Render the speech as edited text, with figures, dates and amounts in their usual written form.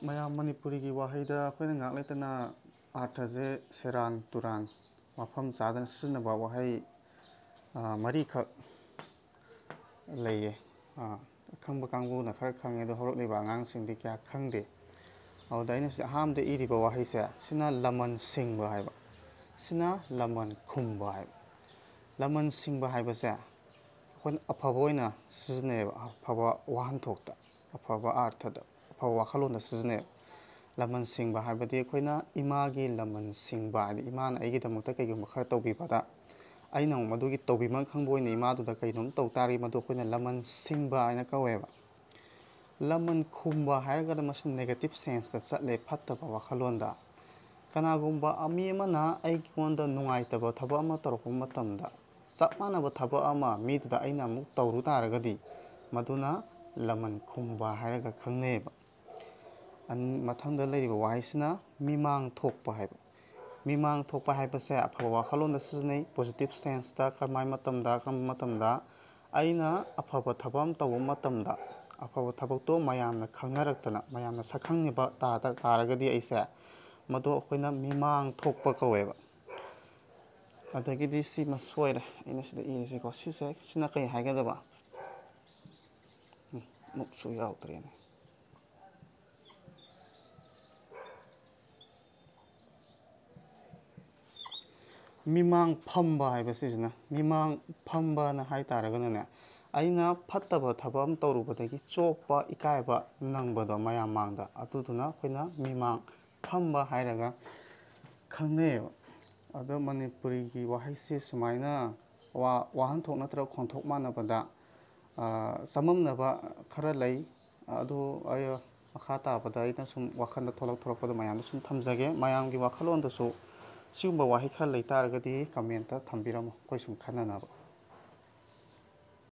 ꯃꯌꯥꯝ ꯃꯅꯤꯄꯨꯔꯤꯒꯤ ꯋꯥꯍꯩꯗ ꯑꯩꯈꯣꯏꯅ ꯉꯥꯛ ꯂꯩꯇꯅ ꯑꯥꯔꯊꯁꯦ ꯁꯦꯔꯥꯟ ꯇꯨꯔꯥꯟ ꯃꯐꯝ ꯆꯥꯗꯅ ꯁꯤꯖꯤꯟꯅꯕ ꯋꯥꯍꯩ ꯃꯔꯤꯈꯛ ꯂꯩꯌꯦ꯫ ꯈꯪꯕ ꯀꯥꯡꯕꯨꯅ ꯈꯔ ꯈꯪꯉꯦ ꯑꯗꯣ ꯍꯧꯔꯛꯂꯤꯕ ꯑꯉꯥꯡꯁꯤꯡꯗꯤ ꯀꯌꯥ ꯈꯪꯗꯦ꯫ ꯑꯗꯨꯗ ꯑꯩꯅ ꯁꯤ ꯑꯍꯥꯟꯕꯗ ꯏꯔꯤꯕ ꯋꯥꯍꯩꯁꯦ ꯁꯤꯅ ꯂꯃꯟ ꯁꯤꯡꯕ ꯍꯥꯏꯕ, ꯁꯤꯅ ꯂꯃꯟ ꯈꯨꯝꯕ ꯍꯥꯏꯕ꯫ ꯂꯃꯟ ꯁꯤꯡꯕ ꯍꯥꯏꯕꯁꯦ ꯑꯩꯈꯣꯏꯅ ꯑꯐꯕ ꯑꯣꯏꯅ ꯁꯤꯖꯤꯟꯅꯩꯌꯦꯕ, ꯑꯐꯕ ꯋꯥꯍꯟꯊꯣꯛꯇ, ꯑꯐꯕ ꯑꯥꯔꯊꯗ, ꯑꯐꯕ ꯋꯥꯈꯜꯂꯣꯟꯗ ꯁꯤꯖꯤꯟꯅꯩꯌꯦꯕ꯫ ꯂꯃꯟ ꯁꯤꯡꯕ ꯍꯥꯏꯕꯗꯤ ꯑꯩꯈꯣꯏꯅ ꯏꯃꯥꯒꯤ ꯂꯃꯟ ꯁꯤꯡꯕ ꯍꯥꯏꯗꯤ ꯏꯃꯥꯅ ꯑꯩꯒꯤꯗꯃꯛꯇ ꯀꯩꯒꯨꯝꯕ ꯈꯔ ꯇꯧꯕꯤꯕꯗ ꯑꯩꯅ ꯑꯃꯨꯛ ꯃꯗꯨꯒꯤ ꯇꯧꯕꯤꯃꯟ ꯈꯪꯕ ꯑꯣꯏꯅ ꯏꯃꯥꯗꯨꯗ ꯀꯩꯅꯣꯝ ꯇꯧ ꯇꯥꯔꯗꯤ ꯃꯗꯨ ꯑꯩꯈꯣꯏꯅ ꯂꯃꯟ ꯁꯤꯡꯕ ꯍꯥꯏꯅ ꯀꯧꯋꯦꯕ꯫ ꯂꯃꯟ ꯈꯨꯝꯕ ꯍꯥꯏꯔꯒꯅ ꯃꯁꯤ ꯅꯦꯒꯦꯇꯤꯞ ꯁꯦꯟꯁꯇ ꯆꯠꯂꯦ, ꯐꯠꯇꯕ ꯋꯥꯈꯜꯂꯣꯟꯗ꯫ ꯀꯅꯥꯒꯨꯝꯕ ꯃꯤ ꯑꯃꯅ ꯑꯩꯉꯣꯟꯗ ꯅꯨꯡꯉꯥꯏꯇꯕ ꯊꯕꯛ ꯑꯃ ꯇꯧꯔꯛꯄ ꯃꯇꯝꯗ ꯆꯞ ꯃꯥꯟꯅꯕ ꯊꯕꯛ ꯑꯃ ꯃꯤꯗꯨꯗ ꯑꯩꯅ ꯑꯃꯨꯛ ꯇꯧꯔꯨ ꯇꯥꯔꯒꯗꯤ ꯃꯗꯨꯅ ꯂꯃꯟ ꯈꯨꯝꯕ ꯍꯥꯏꯔꯒ ꯈꯪꯅꯩꯌꯦꯕ꯫ ꯃꯊꯪꯗ ꯂꯩꯔꯤꯕ ꯋꯥꯍꯩꯁꯤꯅ ꯃꯤꯃꯥꯡ ꯊꯣꯛꯄ ꯍꯥꯏꯕ꯫ ꯃꯤꯃꯥꯡ ꯊꯣꯛꯄ ꯍꯥꯏꯕꯁꯦ ꯑꯐꯕ ꯋꯥꯈꯜꯂꯣꯟꯗ ꯁꯤꯖꯤꯟꯅꯩ, ꯄꯣꯖꯤꯇꯤꯞ ꯁꯦꯟꯁꯇ꯫ ꯀꯔꯝꯕ ꯃꯇꯝꯗ ꯑꯩꯅ ꯑꯐꯕ ꯊꯕꯛ ꯑꯃ ꯇꯧꯕ ꯃꯇꯝꯗ ꯑꯐꯕ ꯊꯕꯛꯇꯣ ꯃꯌꯥꯝꯅ ꯈꯪꯅꯔꯛꯇꯅ, ꯃꯌꯥꯝꯅ ꯁꯛꯈꯪꯅꯕ ꯇꯥꯔꯒꯗꯤ ꯑꯩꯁꯦ ꯃꯗꯨ ꯑꯩꯈꯣꯏꯅ ꯃꯤꯃꯥꯡ ꯊꯣꯛꯄ ꯀꯧꯋꯦꯕ꯫ ꯑꯗꯒꯤꯗꯤ ꯁꯤꯃ ꯁꯣꯏꯔꯦ ꯑꯩꯅ ꯁꯤꯗ ꯏꯔꯤꯁꯦꯀꯣ, ꯁꯤꯅ ꯀꯩ ꯍꯥꯏꯒꯗꯕ? ꯃꯨꯛꯁꯨ ꯌꯥꯎꯗ꯭ꯔꯦꯅꯦ꯫ ꯃꯤꯃꯥꯡ ꯐꯝꯕ ꯍꯥꯏꯕꯁꯤꯁꯤꯅ, ꯃꯤꯃꯥꯡ ꯐꯝꯕꯅ ꯍꯥꯏ ꯇꯥꯔꯒꯅꯅꯦ, ꯑꯩꯅ ꯐꯠꯇꯕ ꯊꯕꯛ ꯑꯃ ꯇꯧꯔꯨꯕꯗꯒꯤ ꯆꯣꯞꯄ, ꯏꯀꯥꯏꯕ ꯅꯪꯕꯗꯣ ꯃꯌꯥꯝ ꯃꯥꯡꯗ, ꯑꯗꯨꯗꯨꯅ ꯑꯩꯈꯣꯏꯅ ꯃꯤꯃꯥꯡ ꯐꯝꯕ ꯍꯥꯏꯔꯒ ꯈꯪꯅꯩꯌꯦꯕ꯫ ꯑꯗꯣ ꯃꯅꯤꯄꯨꯔꯤꯒꯤ ꯋꯥꯍꯩꯁꯤ ꯁꯨꯃꯥꯏꯅ ꯋꯥꯍꯟꯊꯣꯛ ꯅꯠꯇ꯭ꯔꯒ ꯈꯣꯟꯊꯣꯛ ꯃꯥꯟꯅꯕꯗ ꯆꯃꯝꯅꯕ ꯈꯔ ꯂꯩ꯫ ꯑꯗꯨ ꯑꯩ ꯃꯈꯥ ꯇꯥꯕꯗ ꯑꯩꯅ ꯁꯨꯝ ꯋꯥꯈꯜꯗ ꯊꯣꯛꯂꯛꯄꯗ ꯃꯌꯥꯝꯗ ꯁꯨꯝ ꯊꯝꯖꯒꯦ꯫ ꯃꯌꯥꯝꯒꯤ ꯋꯥꯈꯜꯂꯣꯟꯗꯁꯨ ꯁꯤꯒꯨꯝꯕ ꯋꯥꯍꯩ ꯈꯔ ꯂꯩ ꯇꯥꯔꯒꯗꯤ ꯀꯃꯦꯟꯇ ꯊꯝꯕꯤꯔꯝꯃꯣ, ꯑꯩꯈꯣꯏ ꯁꯨꯝ ꯈꯟꯅꯅꯕ꯫